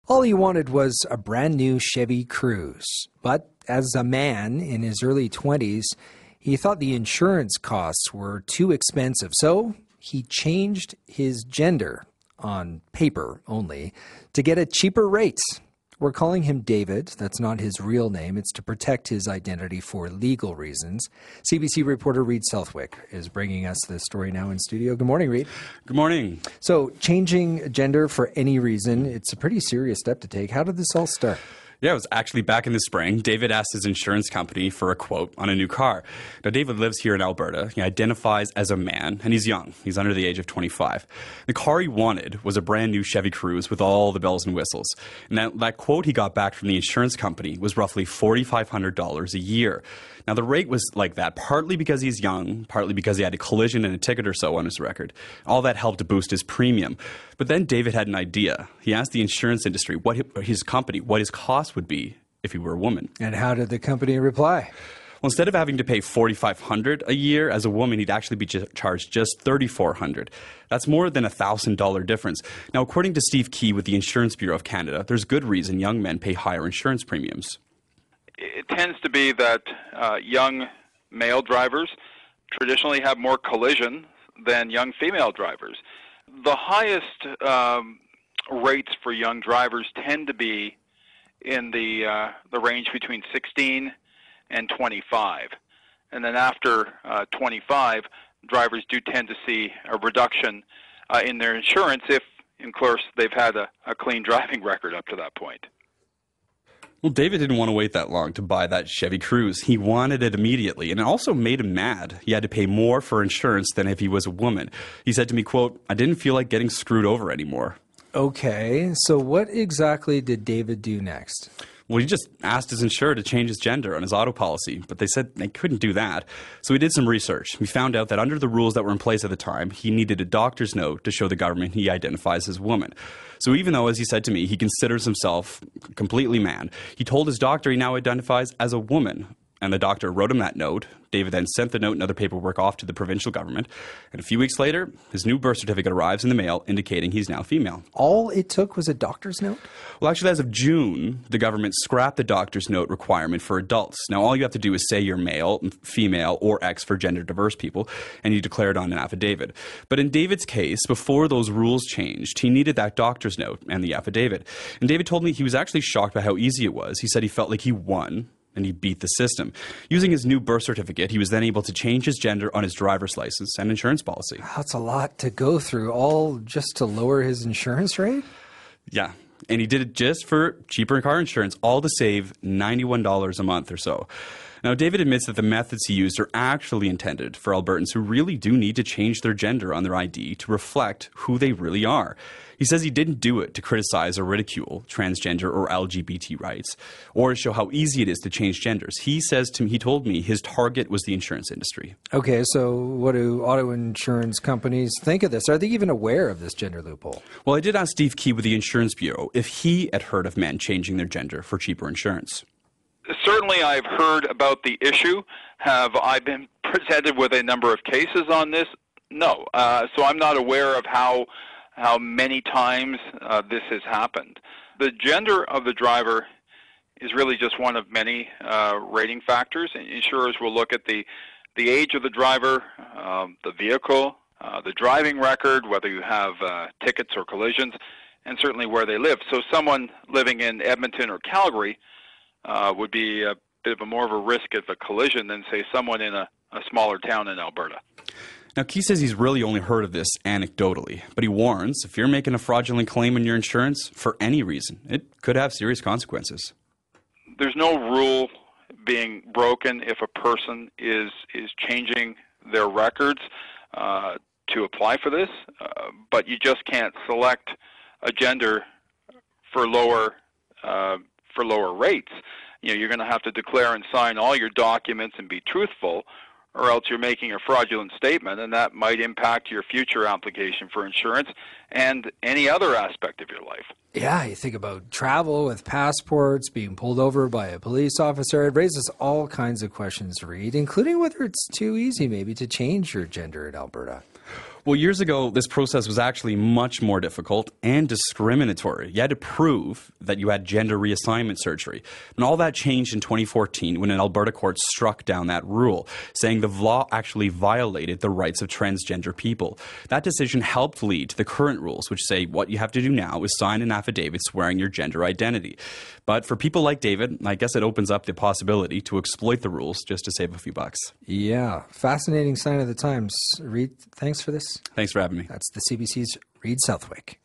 All he wanted was a brand new Chevy Cruze. But as a man in his early 20s, he thought the insurance costs were too expensive. So he changed his gender, on paper only, to get a cheaper rate. We're calling him David. That's not his real name. It's to protect his identity for legal reasons. CBC reporter Reed Southwick is bringing us this story now in studio. Good morning, Reed. Good morning. So changing gender for any reason, it's a pretty serious step to take. How did this all start? Yeah, it was actually back in the spring. David asked his insurance company for a quote on a new car. Now, David lives here in Alberta. He identifies as a man, and he's young. He's under the age of 25. The car he wanted was a brand new Chevy Cruze with all the bells and whistles. And that quote he got back from the insurance company was roughly $4,500 a year. Now, the rate was like that partly because he's young, partly because he had a collision and a ticket or so on his record. All that helped to boost his premium. But then David had an idea. He asked the insurance industry what his cost would be if he were a woman. And how did the company reply? Well, instead of having to pay $4,500 a year as a woman, he'd actually be charged just $3,400. That's more than a $1,000 difference. Now, according to Steve Key with the Insurance Bureau of Canada, there's good reason young men pay higher insurance premiums. It tends to be that young male drivers traditionally have more collision than young female drivers. The highest rates for young drivers tend to be in the range between 16 and 25. And then after 25, drivers do tend to see a reduction in their insurance if, of course, they've had a clean driving record up to that point. Well, David didn't want to wait that long to buy that Chevy Cruze. He wanted it immediately, and it also made him mad. He had to pay more for insurance than if he was a woman. He said to me, quote, "I didn't feel like getting screwed over anymore." Okay, so what exactly did David do next? Well, he just asked his insurer to change his gender on his auto policy, but they said they couldn't do that. So he did some research. We found out that under the rules that were in place at the time, he needed a doctor's note to show the government he identifies as a woman. So even though, as he said to me, he considers himself completely man, he told his doctor he now identifies as a woman. And the doctor wrote him that note. David then sent the note and other paperwork off to the provincial government. And a few weeks later, his new birth certificate arrives in the mail indicating he's now female. All it took was a doctor's note? Well, actually, as of June, the government scrapped the doctor's note requirement for adults. Now, all you have to do is say you're male, female, or X for gender diverse people, and you declare it on an affidavit. But in David's case, before those rules changed, he needed that doctor's note and the affidavit. And David told me he was actually shocked by how easy it was. He said he felt like he won, and he beat the system. Using his new birth certificate, he was then able to change his gender on his driver's license and insurance policy. That's a lot to go through, all just to lower his insurance rate? Yeah, and he did it just for cheaper car insurance, all to save $91 a month or so. Now, David admits that the methods he used are actually intended for Albertans who really do need to change their gender on their ID to reflect who they really are. He says he didn't do it to criticize or ridicule transgender or LGBT rights or to show how easy it is to change genders. He told me his target was the insurance industry. Okay, so what do auto insurance companies think of this? Are they even aware of this gender loophole? Well, I did ask Steve Key with the Insurance Bureau if he had heard of men changing their gender for cheaper insurance. Certainly I've heard about the issue. Have I been presented with a number of cases on this? No. So I'm not aware of how many times this has happened. The gender of the driver is really just one of many rating factors. Insurers will look at the age of the driver, the vehicle, the driving record, whether you have tickets or collisions, and certainly where they live. So someone living in Edmonton or Calgary would be a bit of more of a risk of a collision than, say, someone in a smaller town in Alberta. Now, Key says he's really only heard of this anecdotally, but he warns if you're making a fraudulent claim on your insurance for any reason, it could have serious consequences. There's no rule being broken if a person is changing their records to apply for this, but you just can't select a gender for lower rates. You know, you're going to have to declare and sign all your documents and be truthful, or else you're making a fraudulent statement, and that might impact your future application for insurance and any other aspect of your life. Yeah, you think about travel with passports, being pulled over by a police officer. It raises all kinds of questions, Reed, including whether it's too easy maybe to change your gender in Alberta. Well, years ago, this process was actually much more difficult and discriminatory. You had to prove that you had gender reassignment surgery. And all that changed in 2014 when an Alberta court struck down that rule, saying the law actually violated the rights of transgender people. That decision helped lead to the current rules, which say what you have to do now is sign an affidavit swearing your gender identity. But for people like David, I guess it opens up the possibility to exploit the rules just to save a few bucks. Yeah, fascinating sign of the times. Reed, thanks for this. Thanks for having me. That's the CBC's Reed Southwick.